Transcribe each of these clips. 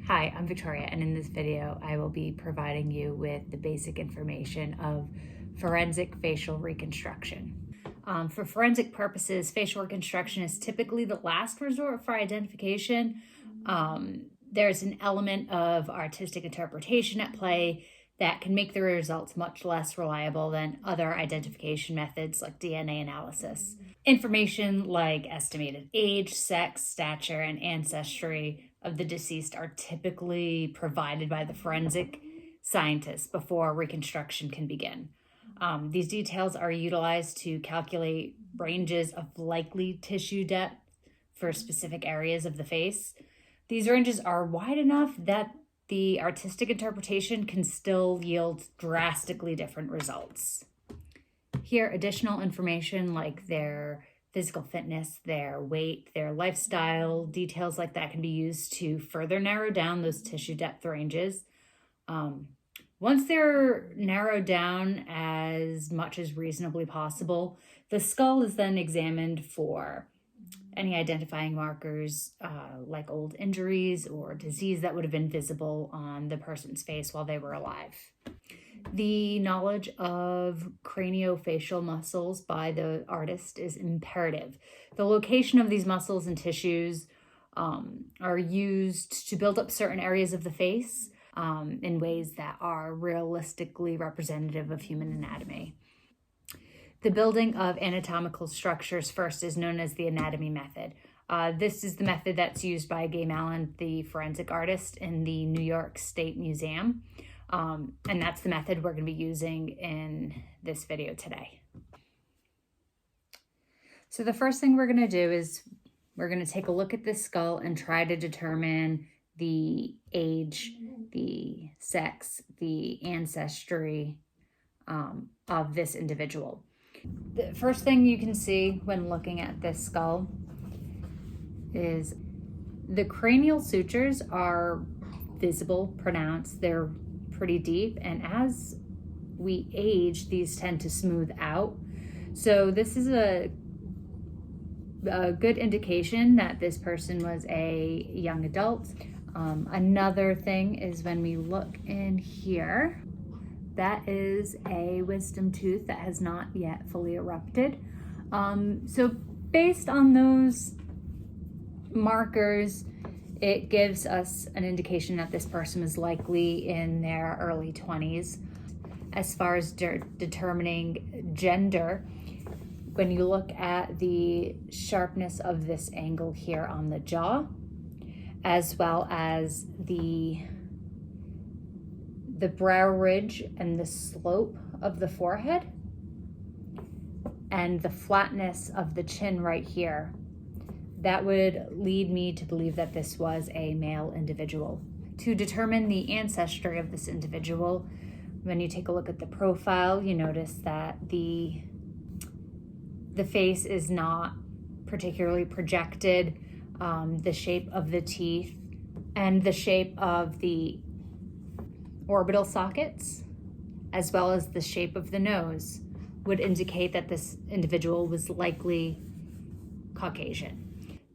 Hi, I'm Victoria, and in this video I will be providing you with the basic information of forensic facial reconstruction. For forensic purposes, facial reconstruction is typically the last resort for identification. There's an element of artistic interpretation at play that can make the results much less reliable than other identification methods like DNA analysis. Information like estimated age, sex, stature, and ancestry of the deceased are typically provided by the forensic scientists before reconstruction can begin. These details are utilized to calculate ranges of likely tissue depth for specific areas of the face. These ranges are wide enough that the artistic interpretation can still yield drastically different results. Here, additional information like their physical fitness, their weight, their lifestyle, details like that can be used to further narrow down those tissue depth ranges. Once they're narrowed down as much as reasonably possible, the skull is then examined for any identifying markers like old injuries or disease that would have been visible on the person's face while they were alive. The knowledge of craniofacial muscles by the artist is imperative. The location of these muscles and tissues are used to build up certain areas of the face in ways that are realistically representative of human anatomy. The building of anatomical structures first is known as the anatomy method. This is the method that's used by Gay Malin, the forensic artist in the New York State Museum. And that's the method we're going to be using in this video today. So the first thing we're going to do is we're going to take a look at this skull and try to determine the age, the sex, the ancestry of this individual. The first thing you can see when looking at this skull is the cranial sutures are visible, pronounced, they're pretty deep, and as we age, these tend to smooth out. So this is a good indication that this person was a young adult. Another thing is when we look in here, that is a wisdom tooth that has not yet fully erupted. So based on those markers, it gives us an indication that this person is likely in their early 20s. As far as determining gender, when you look at the sharpness of this angle here on the jaw, as well as the brow ridge and the slope of the forehead, and the flatness of the chin right here, that would lead me to believe that this was a male individual. To determine the ancestry of this individual, when you take a look at the profile, you notice that the face is not particularly projected. The shape of the teeth and the shape of the orbital sockets, as well as the shape of the nose, would indicate that this individual was likely Caucasian.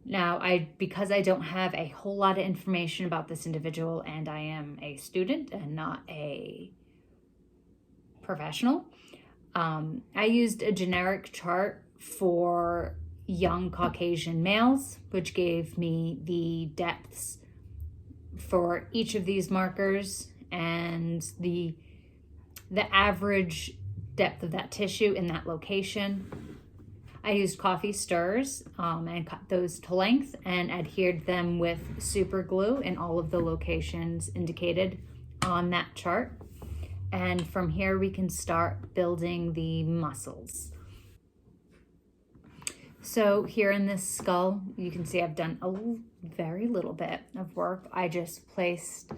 Now, because I don't have a whole lot of information about this individual, and I am a student and not a professional, I used a generic chart for young Caucasian males, which gave me the depths for each of these markers and the average depth of that tissue in that location. I used coffee stirrers and cut those to length and adhered them with super glue in all of the locations indicated on that chart. And from here we can start building the muscles. So here in this skull, you can see I've done a very little bit of work. I just placed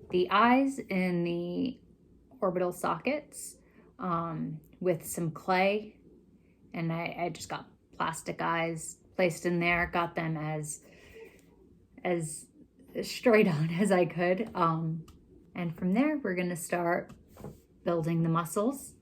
the eyes in the orbital sockets with some clay, and I just got plastic eyes placed in there, got them as straight on as I could. And from there, we're gonna start building the muscles.